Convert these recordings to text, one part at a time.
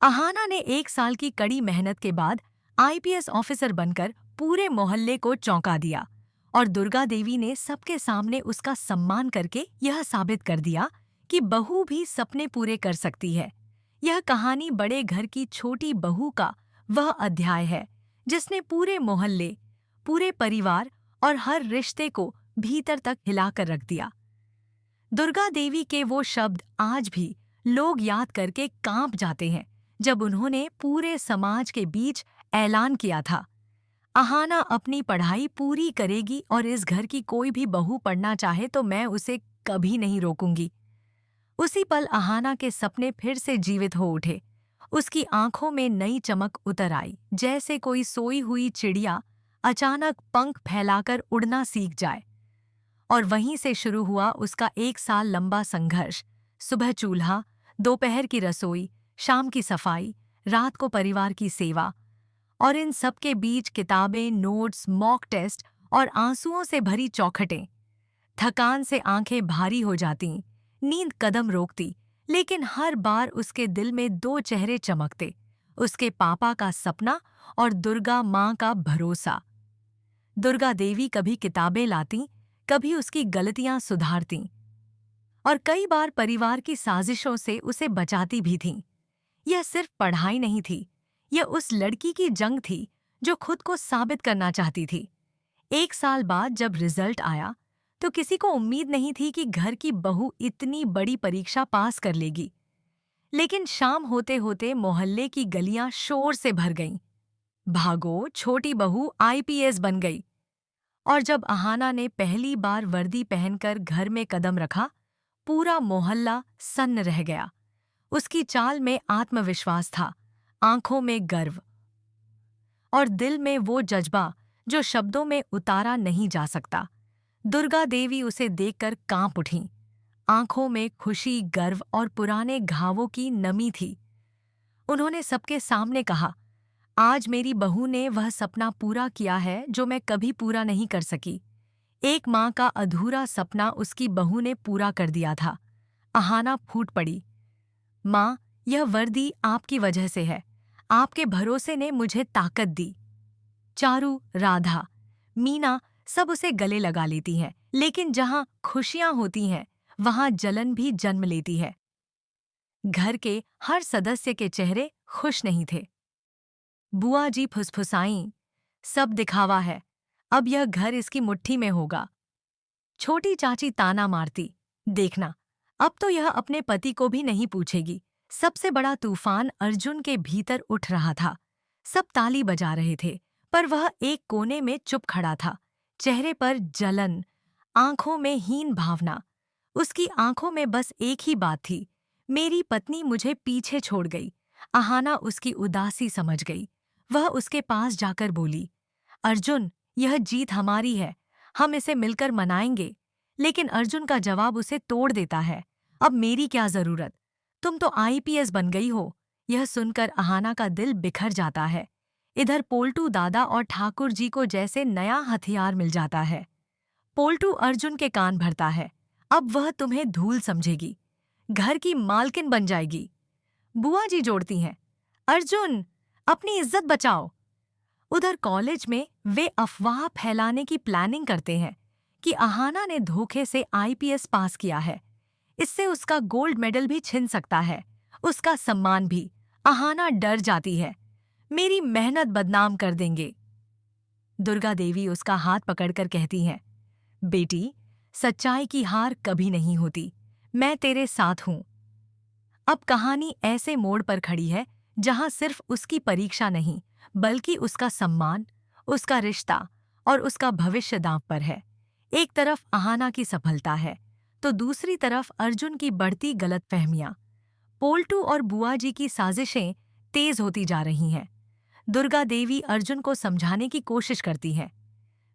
अहाना ने 1 साल की कड़ी मेहनत के बाद आईपीएस ऑफिसर बनकर पूरे मोहल्ले को चौंका दिया और दुर्गा देवी ने सबके सामने उसका सम्मान करके यह साबित कर दिया कि बहू भी सपने पूरे कर सकती है। यह कहानी बड़े घर की छोटी बहू का वह अध्याय है जिसने पूरे मोहल्ले, पूरे परिवार और हर रिश्ते को भीतर तक हिलाकर रख दिया। दुर्गा देवी के वो शब्द आज भी लोग याद करके कांप जाते हैं जब उन्होंने पूरे समाज के बीच ऐलान किया था, अहाना अपनी पढ़ाई पूरी करेगी और इस घर की कोई भी बहू पढ़ना चाहे तो मैं उसे कभी नहीं रोकूंगी। उसी पल अहाना के सपने फिर से जीवित हो उठे। उसकी आंखों में नई चमक उतर आई, जैसे कोई सोई हुई चिड़िया अचानक पंख फैलाकर उड़ना सीख जाए। और वहीं से शुरू हुआ उसका 1 साल लंबा संघर्ष। सुबह चूल्हा, दोपहर की रसोई, शाम की सफाई, रात को परिवार की सेवा, और इन सब के बीच किताबें, नोट्स, मॉक टेस्ट और आंसुओं से भरी चौखटें। थकान से आंखें भारी हो जातीं, नींद कदम रोकती, लेकिन हर बार उसके दिल में दो चेहरे चमकते, उसके पापा का सपना और दुर्गा माँ का भरोसा। दुर्गा देवी कभी किताबें लातीं, कभी उसकी गलतियां सुधारतीं और कई बार परिवार की साजिशों से उसे बचाती भी थीं। यह सिर्फ पढ़ाई नहीं थी, यह उस लड़की की जंग थी जो खुद को साबित करना चाहती थी। 1 साल बाद जब रिजल्ट आया तो किसी को उम्मीद नहीं थी कि घर की बहू इतनी बड़ी परीक्षा पास कर लेगी। लेकिन शाम होते होते मोहल्ले की गलियां शोर से भर गईं। भागो, छोटी बहू आईपीएस बन गई। और जब अहाना ने पहली बार वर्दी पहनकर घर में कदम रखा, पूरा मोहल्ला सन्न रह गया। उसकी चाल में आत्मविश्वास था, आंखों में गर्व और दिल में वो जज्बा जो शब्दों में उतारा नहीं जा सकता। दुर्गा देवी उसे देखकर कांप उठीं। आंखों में खुशी, गर्व और पुराने घावों की नमी थी। उन्होंने सबके सामने कहा, आज मेरी बहू ने वह सपना पूरा किया है जो मैं कभी पूरा नहीं कर सकी। एक माँ का अधूरा सपना उसकी बहू ने पूरा कर दिया था। अहाना फूट पड़ी। माँ, यह वर्दी आपकी वजह से है। आपके भरोसे ने मुझे ताकत दी। चारू, राधा, मीना सब उसे गले लगा लेती हैं, लेकिन जहाँ खुशियाँ होती हैं, वहाँ जलन भी जन्म लेती है। घर के हर सदस्य के चेहरे खुश नहीं थे। बुआ जी फुसफुसाईं, सब दिखावा है, अब यह घर इसकी मुट्ठी में होगा। छोटी चाची ताना मारती, देखना, अब तो यह अपने पति को भी नहीं पूछेगी। सबसे बड़ा तूफान अर्जुन के भीतर उठ रहा था। सब ताली बजा रहे थे, पर वह एक कोने में चुप खड़ा था, चेहरे पर जलन, आंखों में हीन भावना। उसकी आंखों में बस एक ही बात थी, मेरी पत्नी मुझे पीछे छोड़ गई। अहाना उसकी उदासी समझ गई। वह उसके पास जाकर बोली, अर्जुन, यह जीत हमारी है, हम इसे मिलकर मनाएंगे। लेकिन अर्जुन का जवाब उसे तोड़ देता है, अब मेरी क्या जरूरत, तुम तो आईपीएस बन गई हो। यह सुनकर अहाना का दिल बिखर जाता है। इधर पोल्टू दादा और ठाकुर जी को जैसे नया हथियार मिल जाता है। पोल्टू अर्जुन के कान भरता है, अब वह तुम्हें धूल समझेगी, घर की मालकिन बन जाएगी। बुआ जी जोड़ती हैं, अर्जुन, अपनी इज्जत बचाओ। उधर कॉलेज में वे अफवाह फैलाने की प्लानिंग करते हैं कि अहाना ने धोखे से आईपीएस पास किया है, इससे उसका गोल्ड मेडल भी छिन सकता है, उसका सम्मान भी। अहाना डर जाती है, मेरी मेहनत बदनाम कर देंगे। दुर्गा देवी उसका हाथ पकड़कर कहती हैं, बेटी, सच्चाई की हार कभी नहीं होती, मैं तेरे साथ हूं। अब कहानी ऐसे मोड़ पर खड़ी है जहां सिर्फ उसकी परीक्षा नहीं, बल्कि उसका सम्मान, उसका रिश्ता और उसका भविष्य दांव पर है। एक तरफ अहाना की सफलता है, तो दूसरी तरफ अर्जुन की बढ़ती गलतफहमियां। पोल्टू और बुआ जी की साजिशें तेज होती जा रही हैं। दुर्गा देवी अर्जुन को समझाने की कोशिश करती है,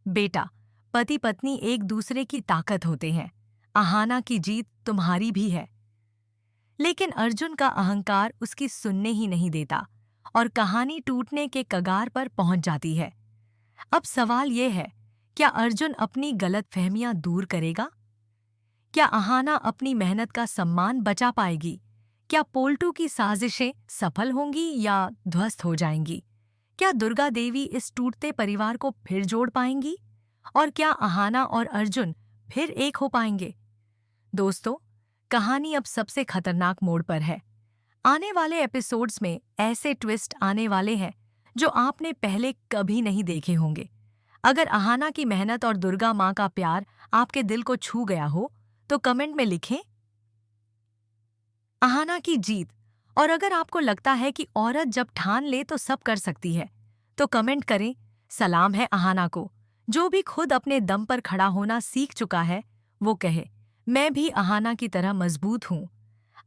बेटा, पति पत्नी एक दूसरे की ताकत होते हैं, अहाना की जीत तुम्हारी भी है। लेकिन अर्जुन का अहंकार उसकी सुनने ही नहीं देता और कहानी टूटने के कगार पर पहुंच जाती है। अब सवाल ये है, क्या अर्जुन अपनी गलतफहमियां दूर करेगा? क्या अहाना अपनी मेहनत का सम्मान बचा पाएगी? क्या पोल्टू की साजिशें सफल होंगी या ध्वस्त हो जाएंगी? क्या दुर्गा देवी इस टूटते परिवार को फिर जोड़ पाएंगी? और क्या अहाना और अर्जुन फिर एक हो पाएंगे? दोस्तों, कहानी अब सबसे खतरनाक मोड़ पर है। आने वाले एपिसोड्स में ऐसे ट्विस्ट आने वाले हैं जो आपने पहले कभी नहीं देखे होंगे। अगर अहाना की मेहनत और दुर्गा माँ का प्यार आपके दिल को छू गया हो, तो कमेंट में लिखें अहाना की जीत। और अगर आपको लगता है कि औरत जब ठान ले तो सब कर सकती है, तो कमेंट करें सलाम है अहाना को। जो भी खुद अपने दम पर खड़ा होना सीख चुका है, वो कहे मैं भी अहाना की तरह मजबूत हूँ।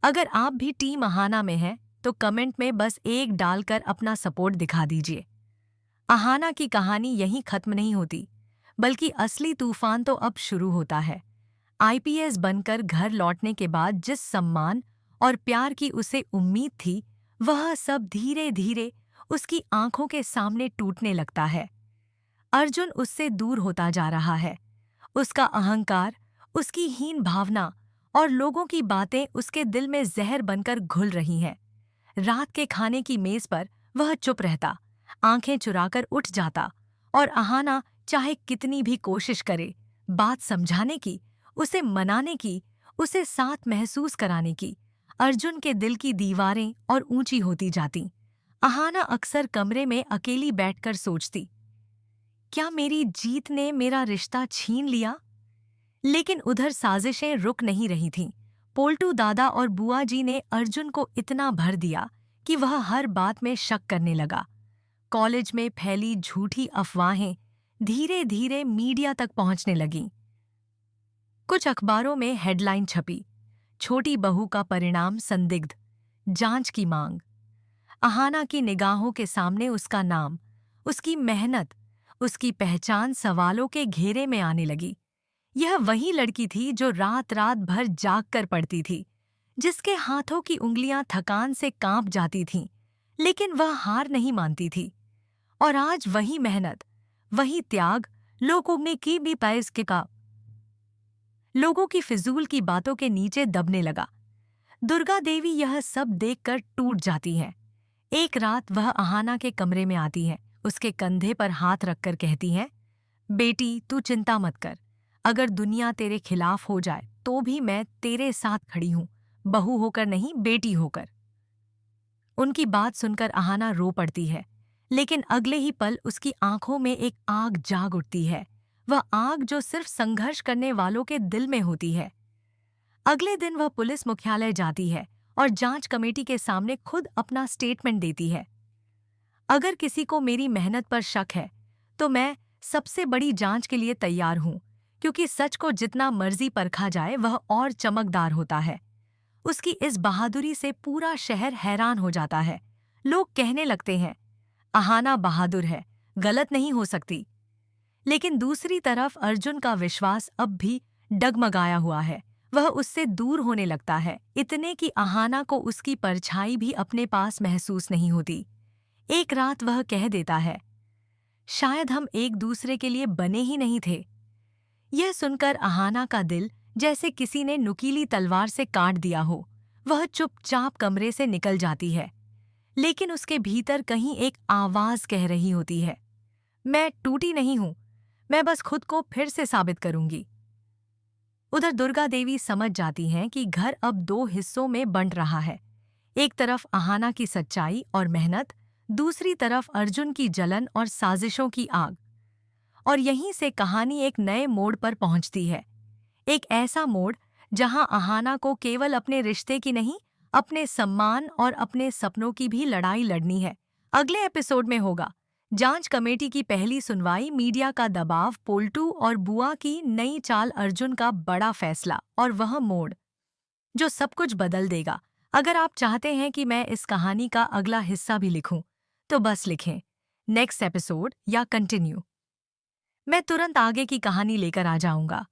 अगर आप भी टीम अहाना में हैं, तो कमेंट में बस एक डालकर अपना सपोर्ट दिखा दीजिए। अहाना की कहानी यहीं खत्म नहीं होती, बल्कि असली तूफान तो अब शुरू होता है। आईपीएस बनकर घर लौटने के बाद जिस सम्मान और प्यार की उसे उम्मीद थी, वह सब धीरे धीरे उसकी आंखों के सामने टूटने लगता है। अर्जुन उससे दूर होता जा रहा है। उसका अहंकार, उसकी हीन भावना और लोगों की बातें उसके दिल में जहर बनकर घुल रही हैं। रात के खाने की मेज पर वह चुप रहता, आंखें चुराकर उठ जाता, और अहाना चाहे कितनी भी कोशिश करे बात समझाने की, उसे मनाने की, उसे साथ महसूस कराने की, अर्जुन के दिल की दीवारें और ऊंची होती जाती। अहाना अक्सर कमरे में अकेली बैठकर सोचती, क्या मेरी जीत ने मेरा रिश्ता छीन लिया? लेकिन उधर साजिशें रुक नहीं रही थीं। पोल्टू दादा और बुआ जी ने अर्जुन को इतना भर दिया कि वह हर बात में शक करने लगा। कॉलेज में फैली झूठी अफवाहें धीरे धीरे मीडिया तक पहुंचने लगीं। कुछ अखबारों में हेडलाइन छपी, छोटी बहू का परिणाम संदिग्ध, जांच की मांग। अहाना की निगाहों के सामने उसका नाम, उसकी मेहनत, उसकी पहचान सवालों के घेरे में आने लगी। यह वही लड़की थी जो रात रात भर जाग कर पढ़ती थी, जिसके हाथों की उंगलियां थकान से कांप जाती थीं, लेकिन वह हार नहीं मानती थी। और आज वही मेहनत, वही त्याग लोगों ने की भी पैस के का लोगों की फिजूल की बातों के नीचे दबने लगा। दुर्गा देवी यह सब देखकर टूट जाती है। एक रात वह अहाना के कमरे में आती है, उसके कंधे पर हाथ रखकर कहती है, बेटी तू चिंता मत कर, अगर दुनिया तेरे खिलाफ हो जाए तो भी मैं तेरे साथ खड़ी हूं, बहू होकर नहीं, बेटी होकर। उनकी बात सुनकर अहाना रो पड़ती है, लेकिन अगले ही पल उसकी आंखों में एक आग जाग उठती है, वह आग जो सिर्फ संघर्ष करने वालों के दिल में होती है। अगले दिन वह पुलिस मुख्यालय जाती है और जांच कमेटी के सामने खुद अपना स्टेटमेंट देती है। अगर किसी को मेरी मेहनत पर शक है, तो मैं सबसे बड़ी जांच के लिए तैयार हूं, क्योंकि सच को जितना मर्जी परखा जाए वह और चमकदार होता है। उसकी इस बहादुरी से पूरा शहर हैरान हो जाता है। लोग कहने लगते हैं, अहाना बहादुर है, गलत नहीं हो सकती। लेकिन दूसरी तरफ अर्जुन का विश्वास अब भी डगमगाया हुआ है। वह उससे दूर होने लगता है, इतने कि अहाना को उसकी परछाई भी अपने पास महसूस नहीं होती। एक रात वह कह देता है, शायद हम एक दूसरे के लिए बने ही नहीं थे। यह सुनकर अहाना का दिल जैसे किसी ने नुकीली तलवार से काट दिया हो। वह चुपचाप कमरे से निकल जाती है, लेकिन उसके भीतर कहीं एक आवाज कह रही होती है, मैं टूटी नहीं हूं, मैं बस खुद को फिर से साबित करूंगी। उधर दुर्गा देवी समझ जाती हैं कि घर अब दो हिस्सों में बंट रहा है। एक तरफ अहाना की सच्चाई और मेहनत, दूसरी तरफ अर्जुन की जलन और साजिशों की आग। और यहीं से कहानी एक नए मोड़ पर पहुंचती है। एक ऐसा मोड़ जहां अहाना को केवल अपने रिश्ते की नहीं, अपने सम्मान और अपने सपनों की भी लड़ाई लड़नी है। अगले एपिसोड में होगा जांच कमेटी की पहली सुनवाई, मीडिया का दबाव, पोल्टू और बुआ की नई चाल, अर्जुन का बड़ा फैसला और वह मोड़ जो सब कुछ बदल देगा। अगर आप चाहते हैं कि मैं इस कहानी का अगला हिस्सा भी लिखूं, तो बस लिखें नेक्स्ट एपिसोड या कंटिन्यू। मैं तुरंत आगे की कहानी लेकर आ जाऊंगा।